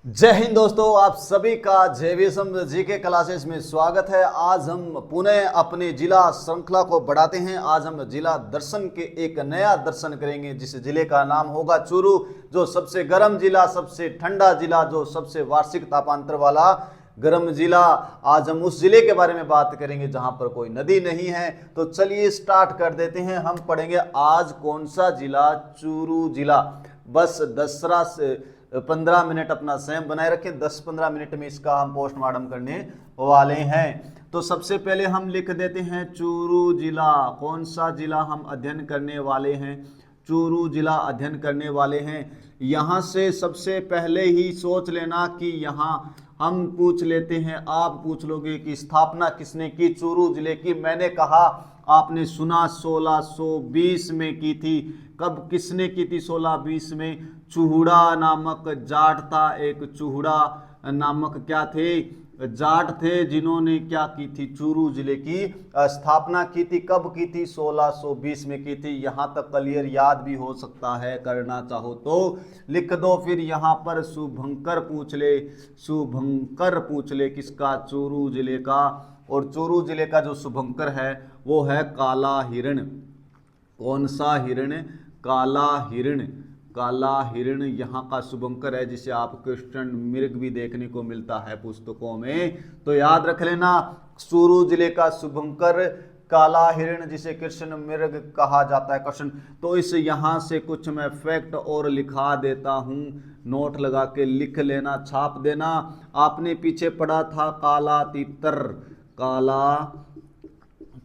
जय हिंद दोस्तों, आप सभी का जेवीएसएम जीके क्लासेस में स्वागत है। आज हम पुनः अपने जिला श्रृंखला को बढ़ाते हैं। आज हम जिला दर्शन के एक नया दर्शन करेंगे, जिस जिले का नाम होगा चूरू, जो सबसे गर्म जिला, सबसे ठंडा जिला, जो सबसे वार्षिक तापांतर वाला गर्म जिला। आज हम उस जिले के बारे में बात करेंगे जहां पर कोई नदी नहीं है। तो चलिए स्टार्ट कर देते हैं। हम पढ़ेंगे आज कौन सा जिला, चूरू जिला। बस 15 मिनट अपना संयम बनाए रखें। 10-15 मिनट में इसका हम पोस्टमार्टम करने वाले हैं। तो सबसे पहले हम लिख देते हैं चूरू जिला। कौन सा जिला हम अध्ययन करने वाले हैं? चूरू जिला अध्ययन करने वाले हैं। यहाँ से सबसे पहले ही सोच लेना कि यहाँ हम पूछ लेते हैं, आप पूछ लोगे कि स्थापना किसने की चूरू जिले की। मैंने कहा, आपने सुना 1620 में की थी। कब किसने की थी? 1620 में चूहड़ा नामक जाट था। एक चूहड़ा नामक क्या थे? जाट थे, जिन्होंने क्या की थी? चूरू जिले की स्थापना की थी। कब की थी? 1620 में की थी। यहाँ तक क्लियर याद भी हो सकता है, करना चाहो तो लिख दो। फिर यहाँ पर शुभंकर पूछ ले, शुभंकर पूछ ले किसका? चूरू जिले का। और चूरू जिले का जो शुभंकर है वो है काला हिरण। कौन सा हिरण? काला हिरण। काला हिरण यहाँ का शुभंकर है, जिसे आप कृष्ण मृग भी देखने को मिलता है पुस्तकों में। तो याद रख लेना, चूरू जिले का शुभंकर काला हिरण, जिसे कृष्ण मृग कहा जाता है। कृष्ण तो इस यहाँ से कुछ मैं फैक्ट और लिखा देता हूँ, नोट लगा के लिख लेना, छाप देना। आपने पीछे पढ़ा था काला तितर। काला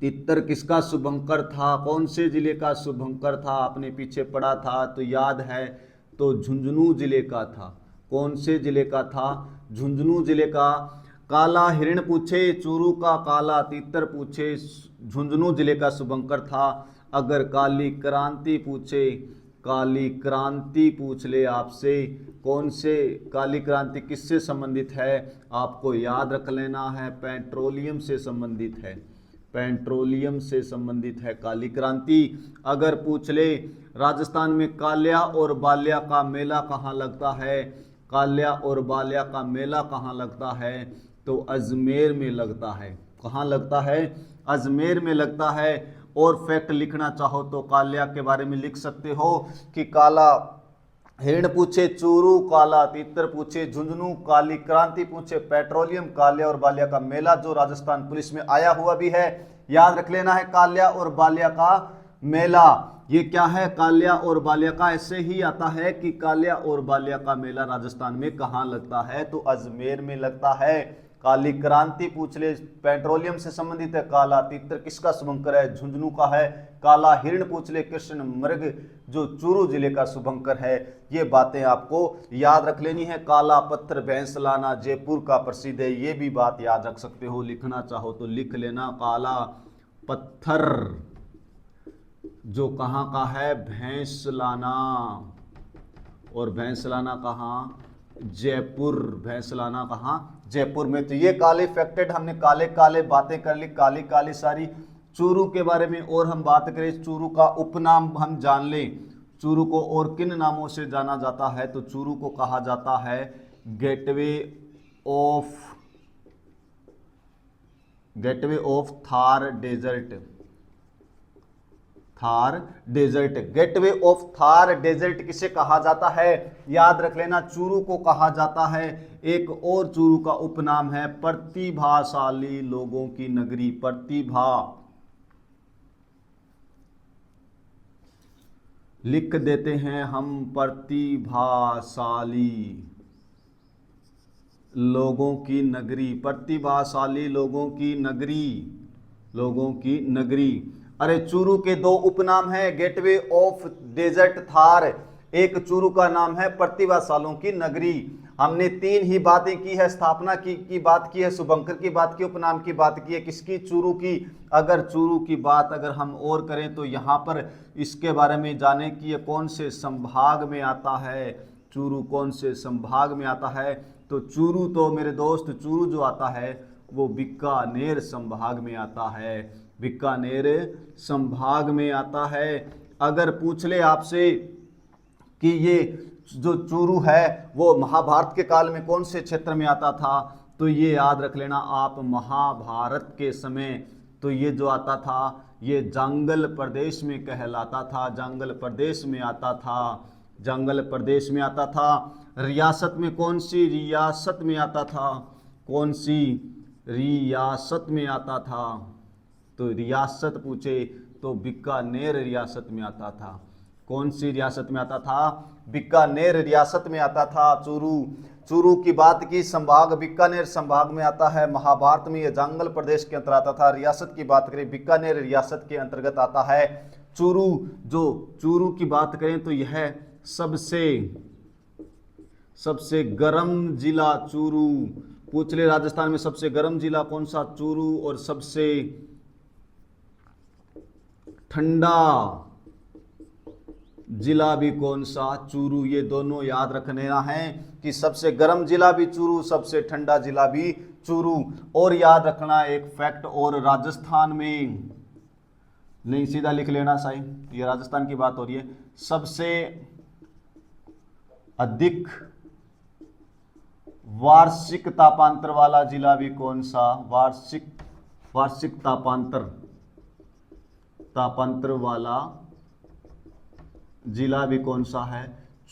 तितर किसका शुभंकर था? कौन से जिले का शुभंकर था? आपने पीछे पढ़ा था तो याद है, तो झुंझुनू जिले का था। कौन से जिले का था? झुंझुनू जिले का। काला हिरण पूछे चूरू का, काला तितर पूछे झुंझुनू जिले का शुभंकर था। अगर काली क्रांति पूछे, काली क्रांति पूछ ले आपसे, कौन से काली क्रांति किससे संबंधित है? आपको याद रख लेना है, पेट्रोलियम से संबंधित है। पेट्रोलियम से संबंधित है काली क्रांति। अगर पूछ ले राजस्थान में काल्या और बाल्या का मेला कहाँ लगता है? काल्या और बाल्या का मेला कहाँ लगता है? तो अजमेर में लगता है। कहाँ लगता है? अजमेर में लगता है। और फैक्ट लिखना चाहो तो काल्या के बारे में लिख सकते हो कि काला हिरण पूछे चूरू, काला तितर पूछे झुंझुनू, काली क्रांति पूछे पेट्रोलियम, काल्या और बाल्या का मेला, जो राजस्थान पुलिस में आया हुआ भी है। याद रख लेना है, काल्या और बाल्या का मेला। ये क्या है? काल्या और बाल्या का। ऐसे ही आता है कि काल्या और बाल्या का मेला राजस्थान में कहाँ लगता है? तो अजमेर में लगता है। काली क्रांति पूछ ले, पेट्रोलियम से संबंधित है। काला तितर किसका शुभंकर है? झुंझुनू का है। काला हिरण पूछ ले, कृष्ण मृग, जो चूरू जिले का शुभंकर है। ये बातें आपको याद रख लेनी है। काला पत्थर भैंसलाना जयपुर का प्रसिद्ध है, ये भी बात याद रख सकते हो। लिखना चाहो तो लिख लेना, काला पत्थर जो कहाँ का है? भैंसलाना। और भैंसलाना कहाँ? जयपुर। भैंसलाना कहाँ? जयपुर में। तो ये काले फैक्टेड, हमने काले काले बातें कर ली, काली काली सारी। चूरू के बारे में और हम बात करें, चूरू का उपनाम हम जान लें। चूरू को और किन नामों से जाना जाता है? तो चूरू को कहा जाता है gateway of Thar desert. Thar desert, gateway of Thar desert किसे कहा जाता है? याद रख लेना, चूरू को कहा जाता है। एक और चूरू का उपनाम है प्रतिभाशाली लोगों की नगरी। प्रतिभा लिख देते हैं हम, प्रतिभाशाली लोगों की नगरी। प्रतिभाशाली लोगों की नगरी, लोगों की नगरी। अरे चूरू के दो उपनाम हैं, गेटवे ऑफ डेजर्ट थार। एक चूरू का नाम है प्रतिभाशालों की नगरी। हमने तीन ही बातें की है, स्थापना की बात की है, शुभंकर की बात की, उपनाम की बात की है। किसकी? चूरू की। अगर चूरू की बात अगर हम और करें तो यहाँ पर इसके बारे में जाने कि ये कौन से संभाग में आता है। चूरू कौन से संभाग में आता है? तो चूरू तो मेरे दोस्त, चूरू जो आता है वो बीकानेर संभाग में आता है। बीकानेर संभाग में आता है। अगर पूछ ले आपसे कि ये जो चूरू है वो महाभारत के काल में कौन से क्षेत्र में आता था, तो ये याद रख लेना आप, महाभारत के समय। तो ये जो आता था ये जांगल प्रदेश में कहलाता था, जांगल प्रदेश में आता था, जांगल प्रदेश में आता था। रियासत में कौन सी रियासत में आता था, कौन सी रियासत में आता था, तो रियासत पूछे तो बीकानेर रियासत में आता था। कौन सी रियासत में आता था, बीकानेर रियासत में आता था। चूरू की बात की, संभाग बीकानेर संभाग में आता है। महाभारत में यह जांगल प्रदेश के अंतर्गत आता था। रियासत की बात करें बीकानेर रियासत के अंतर्गत आता है। चूरू की बात करें तो यह सबसे गर्म जिला चूरू। पूछ ले राजस्थान में सबसे गर्म जिला कौन सा, चूरू। और सबसे ठंडा जिला भी कौन सा, चूरू। ये दोनों याद रखने हैं कि सबसे गर्म जिला भी चूरू, सबसे ठंडा जिला भी चूरू। और याद रखना एक फैक्ट और, राजस्थान में नहीं सीधा लिख लेना साई, ये राजस्थान की बात हो रही है। सबसे अधिक वार्षिक तापांतर वाला जिला भी कौन सा, वार्षिक तापांतर वाला जिला भी कौन सा है,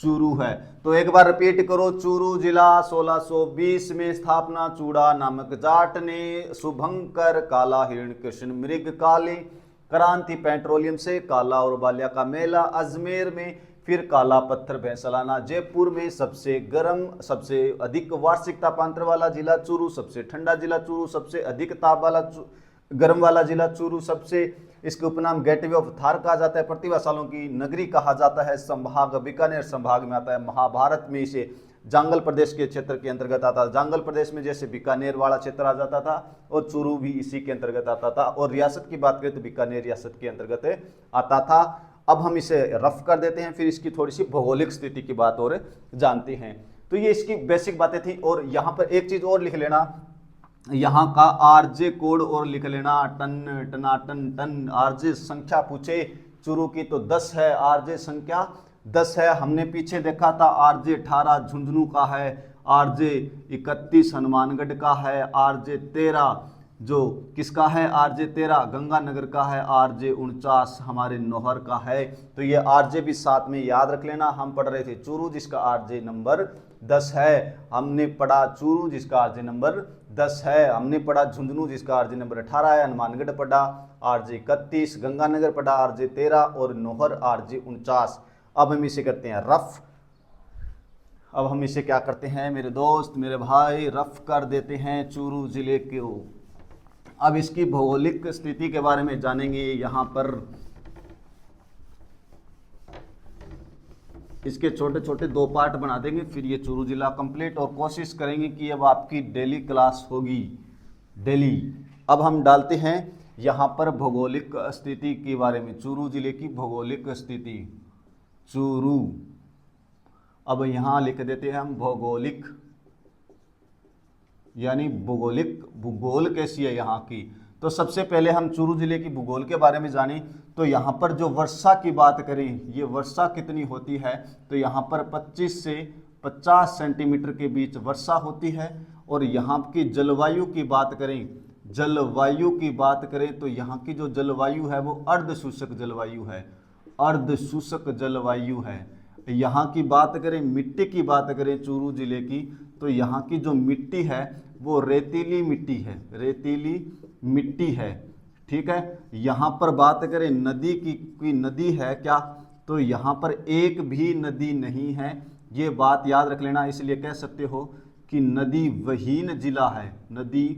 चूरू है। तो एक बार रिपीट करो, चूरू जिला 1620 में स्थापना, चूड़ा नामक जाट ने, शुभंकर काला हिरण कृष्ण मृग काली, क्रांति पेट्रोलियम से, काला और बाल्या का मेला अजमेर में, फिर काला पत्थर भैंसलाना जयपुर में। सबसे गर्म, सबसे अधिक वार्षिक तापांतर वाला जिला चूरू, सबसे ठंडा जिला चूरू, सबसे अधिक ताप वाला गर्म वाला जिला चूरू, सबसे इसके उपनाम गेटवे ऑफ थार कहा जाता है, प्रतिभाशालों की नगरी कहा जाता है। संभाग बीकानेर संभाग में आता है। महाभारत में इसे जांगल प्रदेश के क्षेत्र के अंतर्गत आता है। जांगल प्रदेश में जैसे बीकानेर वाला क्षेत्र आ जाता था और चूरू भी इसी के अंतर्गत आता था। और रियासत की बात करें तो बीकानेर रियासत के अंतर्गत आता था। अब हम इसे रफ कर देते हैं, फिर इसकी थोड़ी सी भौगोलिक स्थिति की बात और जानते हैं। तो ये इसकी बेसिक बातें थी। और यहाँ पर एक चीज और लिख लेना, यहाँ का आरजे कोड और लिख लेना, टन टनाटन टन। आरजे संख्या पूछे चूरू की तो 10 है, आरजे संख्या 10 है। हमने पीछे देखा था आरजे 18 झुंझुनू का है, आरजे 31 हनुमानगढ़ का है, आरजे 13 जो किसका है, आरजे 13 गंगानगर का है, आरजे 49 हमारे नौहर का है। तो ये आरजे भी साथ में याद रख लेना। हम पढ़ रहे थे चूरू जिसका आरजे नंबर 10 है, हमने पढ़ा चूरू जिसका आरजे नंबर 10 है, हमने पढ़ा झुंझुनू जिसका आरजे नंबर 18 है, हनुमानगढ़ पढ़ा आरजे 31, गंगानगर पढ़ा आरजे 13 और नौहर आरजे 49। अब हम इसे करते हैं रफ। अब हम इसे क्या करते हैं मेरे दोस्त मेरे भाई, रफ कर देते हैं चूरू जिले को। अब इसकी भौगोलिक स्थिति के बारे में जानेंगे। यहाँ पर इसके छोटे छोटे 2 पार्ट बना देंगे, फिर ये चूरू जिला कंप्लीट। और कोशिश करेंगे कि अब आपकी डेली क्लास होगी डेली। अब हम डालते हैं यहाँ पर भौगोलिक स्थिति के बारे में, चूरू जिले की भौगोलिक स्थिति चूरू। अब यहाँ लिख देते हैं हम भौगोलिक, यानी भूगोलिक, भूगोल कैसी है यहाँ की। तो सबसे पहले हम चूरू जिले की भूगोल के बारे में जानें। तो यहाँ पर जो वर्षा की बात करें, ये वर्षा कितनी होती है, तो यहाँ पर 25 से 50 सेंटीमीटर के बीच वर्षा होती है। और यहाँ की जलवायु की बात करें, जलवायु की बात करें तो यहाँ की जो जलवायु है वो अर्धशुष्क जलवायु है, अर्धशुष्क जलवायु है। यहाँ की बात करें, मिट्टी की बात करें चूरू जिले की, तो यहाँ की जो मिट्टी है वो रेतीली मिट्टी है, रेतीली मिट्टी है। ठीक है। यहाँ पर बात करें नदी की, कोई नदी है क्या, तो यहाँ पर एक भी नदी नहीं है। ये बात याद रख लेना, इसलिए कह सकते हो कि नदी वहीन जिला है, नदी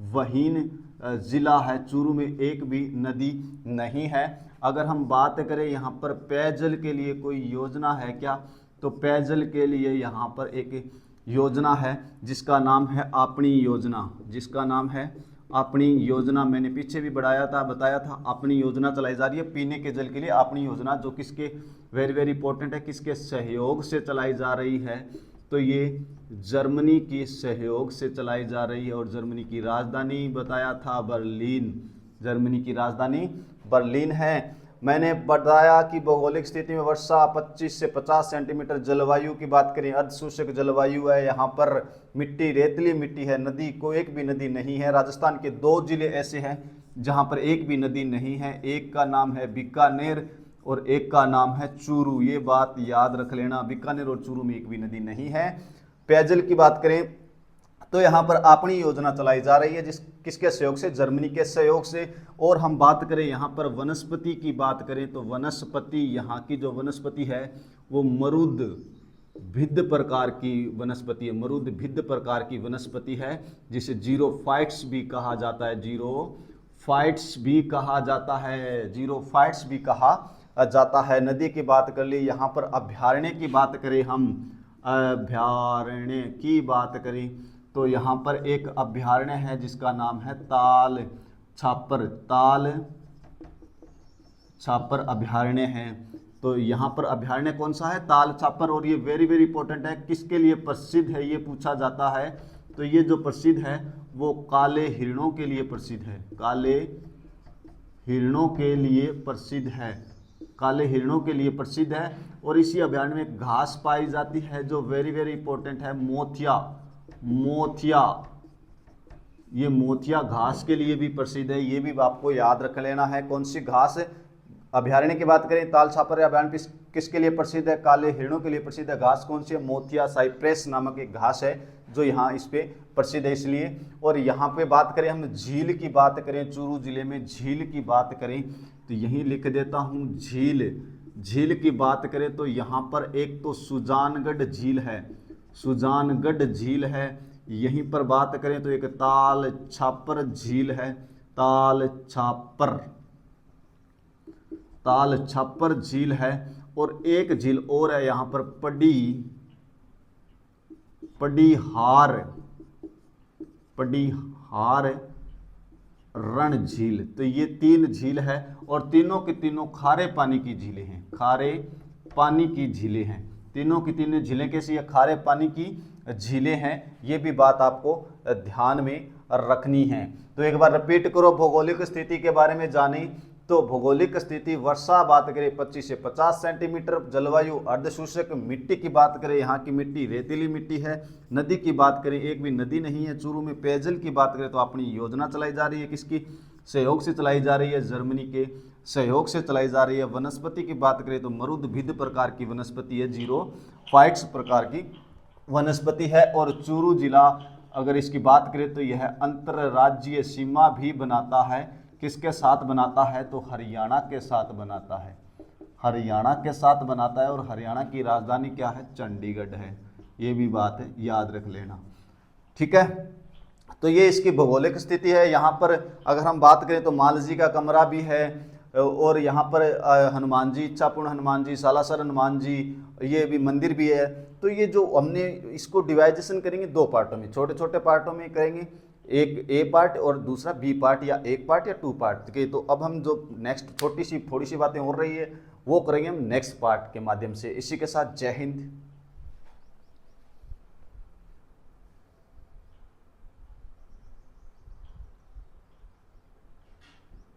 वहीन जिला है। चूरू में एक भी नदी नहीं है। अगर हम बात करें यहाँ पर पेयजल के लिए कोई योजना है क्या, तो पेयजल के लिए यहाँ पर एक योजना है जिसका नाम है अपनी योजना, जिसका नाम है अपनी योजना। मैंने पीछे भी बताया था अपनी योजना चलाई जा रही है पीने के जल के लिए। अपनी योजना जो किसके, वेरी वेरी इंपॉर्टेंट है, किसके सहयोग से चलाई जा रही है, तो ये जर्मनी की सहयोग से चलाई जा रही है। और जर्मनी की राजधानी बताया था बर्लिन, जर्मनी की राजधानी बर्लिन है। मैंने बताया कि भौगोलिक स्थिति में वर्षा 25 से 50 सेंटीमीटर। जलवायु की बात करें अर्धशुष्क जलवायु है, यहाँ पर मिट्टी रेतीली मिट्टी है, नदी को एक भी नदी नहीं है। राजस्थान के 2 जिले ऐसे हैं जहाँ पर एक भी नदी नहीं है, एक का नाम है बीकानेर और एक का नाम है चूरू। ये बात याद रख लेना, बीकानेर और चूरू में एक भी नदी नहीं है। पेयजल की बात करें तो यहाँ पर अपनी योजना चलाई जा रही है, किसके सहयोग से? जर्मनी के सहयोग से। और हम बात करें यहाँ पर वनस्पति की बात करें तो वनस्पति, यहाँ की जो वनस्पति है वो मरुद भिद्ध प्रकार की वनस्पति है, मरुद भिद्ध प्रकार की वनस्पति है, जिसे जीरोफाइट्स भी कहा जाता है, जीरोफाइट्स भी कहा जाता है, जीरोफाइट्स भी कहा जाता है। नदी की बात कर ली, यहाँ पर अभयारण्य की बात करें, हम अभयारण्य की बात करें तो यहाँ पर एक अभयारण्य है जिसका नाम है ताल छापर, ताल छापर अभयारण्य है। तो यहाँ पर अभयारण्य कौन सा है? ताल छापर। और ये वेरी वेरी इंपॉर्टेंट है, किसके लिए प्रसिद्ध है ये पूछा जाता है। तो ये जो प्रसिद्ध है वो काले हिरणों के लिए प्रसिद्ध है, काले हिरणों के लिए प्रसिद्ध है, काले हिरणों के लिए प्रसिद्ध है। और इसी अभयारण्य में घास पाई जाती है जो वेरी वेरी इंपॉर्टेंट है, मोथिया, मोथिया, ये मोथिया घास के लिए भी प्रसिद्ध है, ये भी आपको याद रख लेना है। कौन सी घास? अभयारण्य की बात करें ताल छापर अभयारण्य किसके लिए प्रसिद्ध है? काले हिरणों के लिए प्रसिद्ध है। घास कौन सी है? मोथिया साइप्रेस नामक एक घास है जो यहाँ इस पे प्रसिद्ध है इसलिए। और यहाँ पे बात करें हम झील की बात करें, चूरू जिले में झील की बात करें तो यहीं लिख देता हूँ झील। झील की बात करें तो यहाँ पर एक तो सुजानगढ़ झील है, सुजानगढ़ झील है। यहीं पर बात करें तो एक ताल छापर झील है, ताल छापर, ताल छापर झील है। और एक झील और है यहाँ पर पड़ीहार, पड़ीहार रण झील। तो ये 3 झील है और तीनों के तीनों खारे पानी की झीलें हैं, खारे पानी की झीलें हैं। तीनों की तीनों झीलें कैसी है? खारे पानी की झीलें हैं। ये भी बात आपको ध्यान में रखनी है। तो एक बार रिपीट करो, भौगोलिक स्थिति के बारे में जाने तो भौगोलिक स्थिति वर्षा बात करें 25 से 50 सेंटीमीटर। जलवायु अर्धशुष्क। मिट्टी की बात करें, यहाँ की मिट्टी रेतीली मिट्टी है। नदी की बात करें, एक भी नदी नहीं है चूरू में। पेयजल की बात करें तो अपनी योजना चलाई जा रही है, किसकी सहयोग से चलाई जा रही है? जर्मनी के सहयोग से चलाई जा रही है। वनस्पति की बात करें तो मरुद भिद्ध प्रकार की वनस्पति है, जीरोफाइट्स प्रकार की वनस्पति है। और चूरू जिला अगर इसकी बात करें तो यह अंतर्राज्यीय सीमा भी बनाता है, किसके साथ बनाता है? तो हरियाणा के साथ बनाता है, हरियाणा के साथ बनाता है। और हरियाणा की राजधानी क्या है? चंडीगढ़ है। ये भी बात है, याद रख लेना, ठीक है। तो ये इसकी भौगोलिक स्थिति है। यहाँ पर अगर हम बात करें तो मालजी का कमरा भी है और यहाँ पर हनुमान जी, इच्छापूर्ण हनुमान जी, सालासर हनुमान जी, ये भी मंदिर भी है। तो ये जो हमने इसको डिवाइजेशन करेंगे 2 पार्टों में, छोटे छोटे पार्टों में करेंगे, एक ए पार्ट और दूसरा बी पार्ट, या एक पार्ट या 2 पार्ट के। तो अब हम जो नेक्स्ट थोड़ी सी बातें हो रही है वो करेंगे हम नेक्स्ट पार्ट के माध्यम से। इसी के साथ जय हिंद।